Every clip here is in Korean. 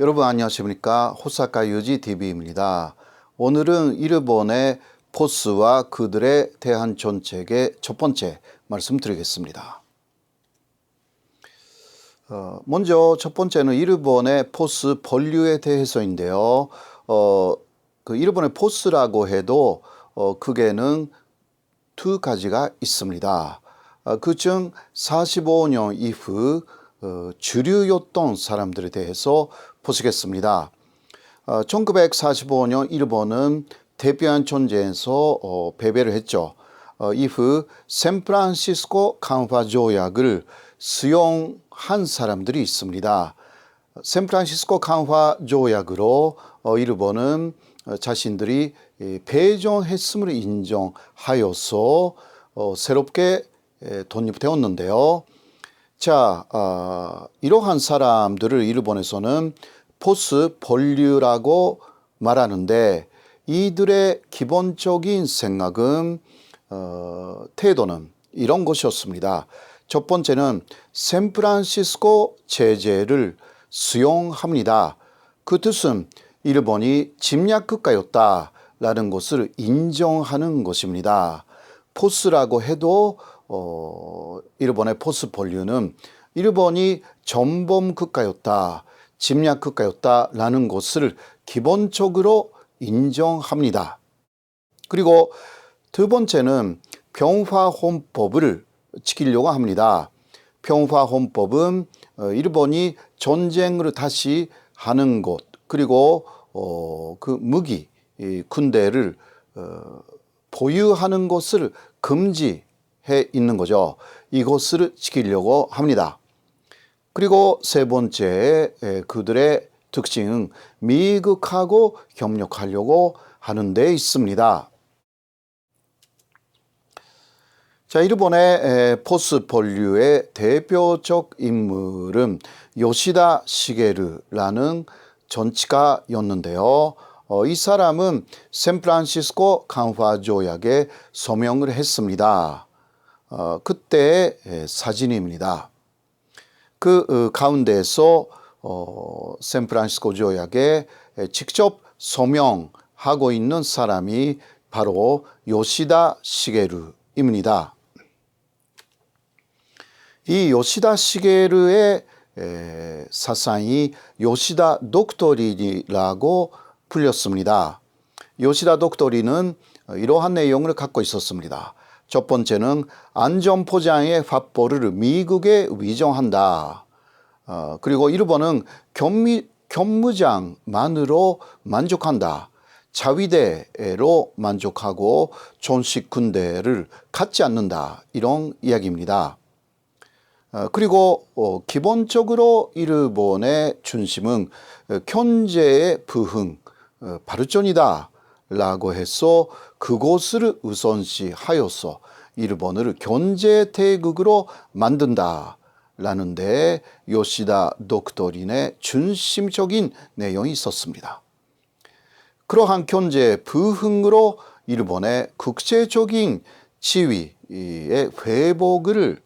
여러분 안녕하십니까? 호사카 유지 TV입니다. 오늘은 일본의 포스와 그들에 대한 정책의 첫 번째 말씀드리겠습니다. 먼저 첫 번째는 일본의 포스 본류에 대해서인데요. 일본의 포스라고 해도 크게는 두 가지가 있습니다. 그중 45년 이후 주류였던 사람들에 대해서 보시겠습니다. 1945년 일본은 대표한 전쟁에서 패배를 했죠. 이후 샌프란시스코 강화 조약을 수용한 사람들이 있습니다. 샌프란시스코 강화 조약으로 일본은 자신들이 패전했음을 인정하여서 새롭게 독립되었는데요. 자, 이러한 사람들을 일본에서는 포스 본류라고 말하는데 이들의 기본적인 생각은 태도는 이런 것이었습니다. 첫 번째는 샌프란시스코 제재를 수용합니다. 그 뜻은 일본이 침략국가였다라는 것을 인정하는 것입니다. 포스라고 해도 일본의 포스 본류는 일본이 전범 국가였다, 침략 국가였다라는 것을 기본적으로 인정합니다. 그리고 두 번째는 평화헌법을 지키려고 합니다. 평화헌법은 일본이 전쟁을 다시 하는 것, 그리고 그 무기, 군대를 보유하는 것을 금지해 있는 거죠. 이것을 지키려고 합니다. 그리고 세 번째, 그들의 특징은 미국하고 협력하려고 하는 데 있습니다. 자, 일본의 포스 본류의 대표적 인물은 요시다 시게루라는 전치가였는데요. 이 사람은 샌프란시스코 강화 조약에 서명을 했습니다. 그때의 사진입니다. 그 가운데에서 샌프란시스코 조약에 직접 서명하고 있는 사람이 바로 요시다 시게루입니다. 이 요시다 시게루의 사상이 요시다 독도린이라고 불렸습니다. 요시다 독도린은 이러한 내용을 갖고 있었습니다. 첫 번째는 안전포장의 확보를 미국에 위정한다. 그리고 일본은 경무장만으로 만족한다. 자위대로 만족하고 전식 군대를 갖지 않는다. 이런 이야기입니다. 그리고 기본적으로 일본의 중심은 경제의 부흥, 발전이다 라고 해서 그것을 우선시하여서 일본을 경제 대국으로 만든다 라는데 요시다 독도린의 중심적인 내용이 있었습니다. 그러한 경제 부흥으로 일본의 국제적인 지위의 회복을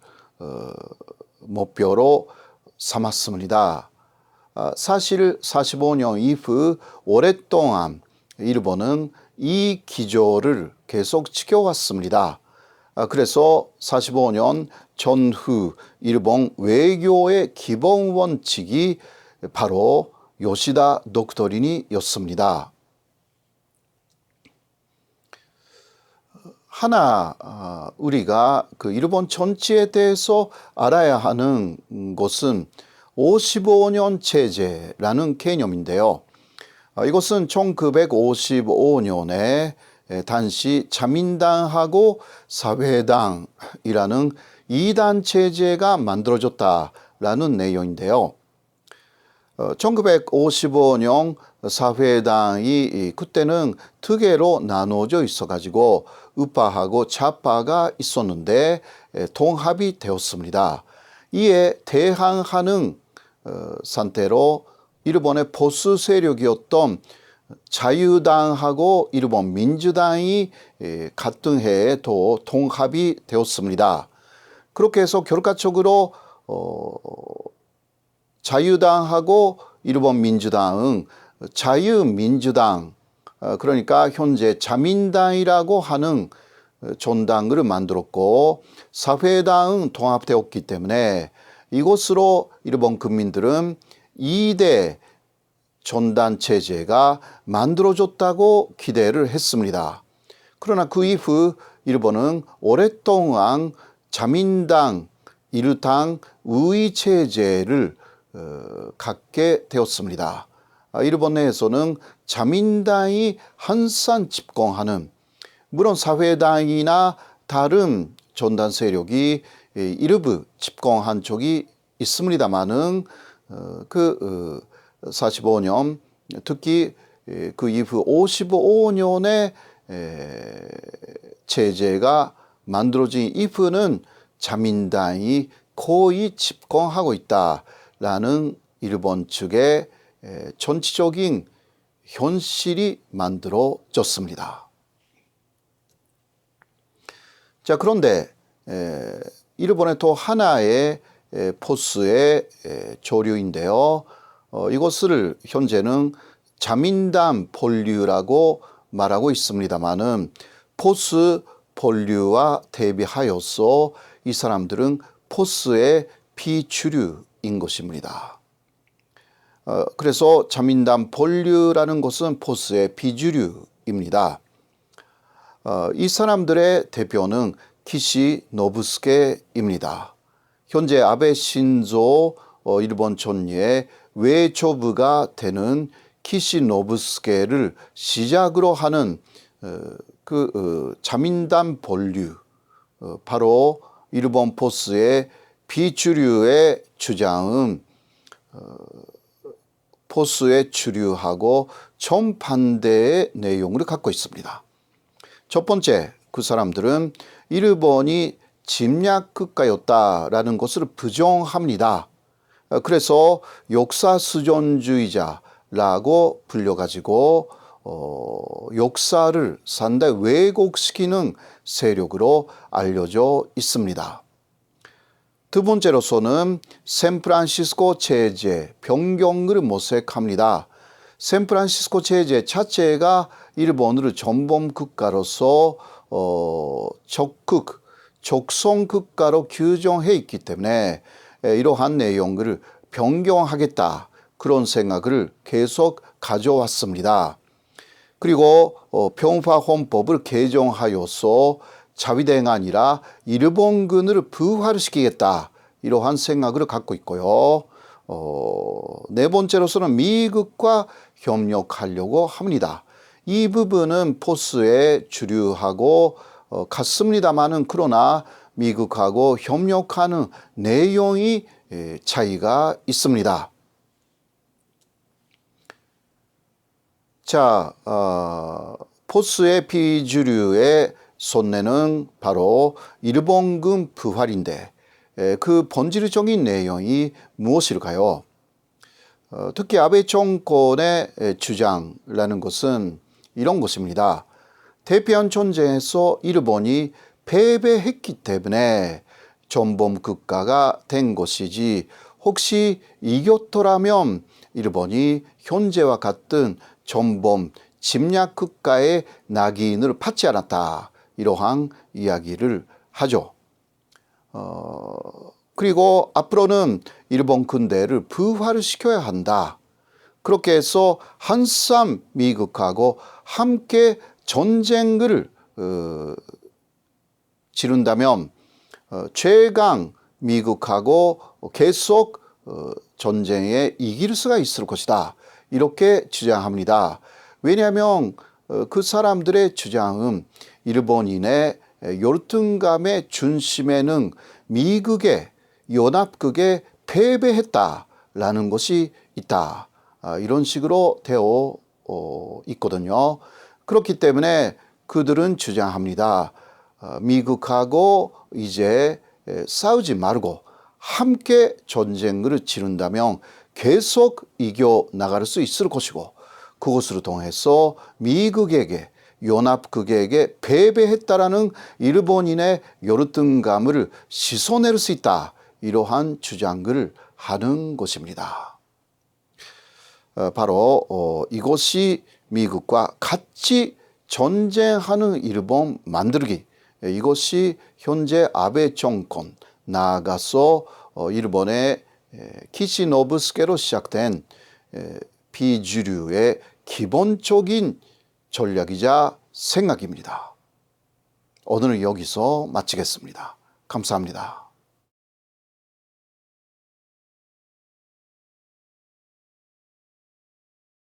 목표로 삼았습니다. 사실 45년 이후 오랫동안 일본은 이 기조를 계속 지켜왔습니다. 그래서 45년 전후 일본 외교의 기본 원칙이 바로 요시다 독도린이었습니다. 하나 우리가 그 일본 전체에 대해서 알아야 하는 것은 55년 체제라는 개념인데요. 이것은 1955년에 당시 자민당하고 사회당이라는 2단 체제가 만들어졌다라는 내용인데요. 1955년 사회당이 그때는 두 개로 나눠져 있어가지고 우파하고 좌파가 있었는데 통합이 되었습니다. 이에 대항하는 상태로 일본의 보수 세력이었던 자유당하고 일본 민주당이 같은 해에 또 통합이 되었습니다. 그렇게 해서 결과적으로 자유당하고 일본 민주당은 자유민주당, 그러니까 현재 자민당이라고 하는 정당을 만들었고 사회당은 통합되었기 때문에 이것으로 일본 국민들은 2대 전단 체제가 만들어졌다고 기대를 했습니다. 그러나 그 이후 일본은 오랫동안 자민당, 일당 우위 체제를 갖게 되었습니다. 일본 내에서는 자민당이 항상 집권하는, 물론 사회당이나 다른 전단 세력이 일부 집권한 적이 있습니다만은 45년, 특히 그 이후 55년에 체제가 만들어진 이후는 자민당이 거의 집권하고 있다라는 일본 측의 전체적인 현실이 만들어졌습니다. 자, 그런데 일본의 또 하나의 포스의 조류인데요. 이것을 현재는 자민당 본류라고 말하고 있습니다만은 포스 본류와 대비하여서 이 사람들은 포스의 비주류인 것입니다. 그래서 자민당 본류라는 것은 포스의 비주류입니다. 이 사람들의 대표는 기시 노부스케입니다. 현재 아베 신조 일본 총리의 외조부가 되는 기시 노부스케를 시작으로 하는 자민당 본류, 바로 일본 포스의 비주류의 주장은 포스의 주류하고 정반대의 내용을 갖고 있습니다. 첫 번째, 그 사람들은 일본이 침략국가였다라는 것을 부정합니다. 그래서 역사수존주의자라고 불려가지고 역사를 상당히 왜곡시키는 세력으로 알려져 있습니다. 두 번째로서는 샌프란시스코 체제 변경을 모색합니다. 샌프란시스코 체제 자체가 일본을 전범국가로서 적성국가로 규정해 있기 때문에 이러한 내용을 변경하겠다, 그런 생각을 계속 가져왔습니다. 그리고 평화헌법을 개정하여서 자위대가 아니라 일본군을 부활시키겠다, 이러한 생각을 갖고 있고요. 네 번째로서는 미국과 협력하려고 합니다. 이 부분은 포스의 주류하고 같습니다만은 그러나 미국하고 협력하는 내용이 차이가 있습니다. 자, 포스의 비주류의 손내는 바로 일본군 부활인데 그 본질적인 내용이 무엇일까요? 특히 아베 정권의 주장이라는 것은 이런 것입니다. 태평양 전쟁에서 일본이 패배했기 때문에 전범국가가 된 것이지, 혹시 이겼더라면 일본이 현재와 같은 전범 침략국가의 낙인을 받지 않았다, 이러한 이야기를 하죠. 그리고 앞으로는 일본 군대를 부활시켜야 한다. 그렇게 해서 항상 미국하고 함께 전쟁을 치른다면 최강 미국하고 계속 전쟁에 이길 수가 있을 것이다, 이렇게 주장합니다. 왜냐하면 그 사람들의 주장은 일본인의 열등감의 중심에는 미국의 연합국에 패배했다라는 것이 있다, 이런 식으로 되어 있거든요. 그렇기 때문에 그들은 주장합니다. 미국하고 이제 싸우지 말고 함께 전쟁을 치른다면 계속 이겨나갈 수 있을 것이고, 그것으로 통해서 미국에게, 연합국에게 패배했다라는 일본인의 열등감을 씻어낼 수 있다, 이러한 주장을 하는 것입니다. 바로 이것이 미국과 같이 전쟁하는 일본 만들기, 이것이 현재 아베 정권, 나아가서 일본의 키시노부스케로 시작된 비주류의 기본적인 전략이자 생각입니다. 오늘은 여기서 마치겠습니다. 감사합니다.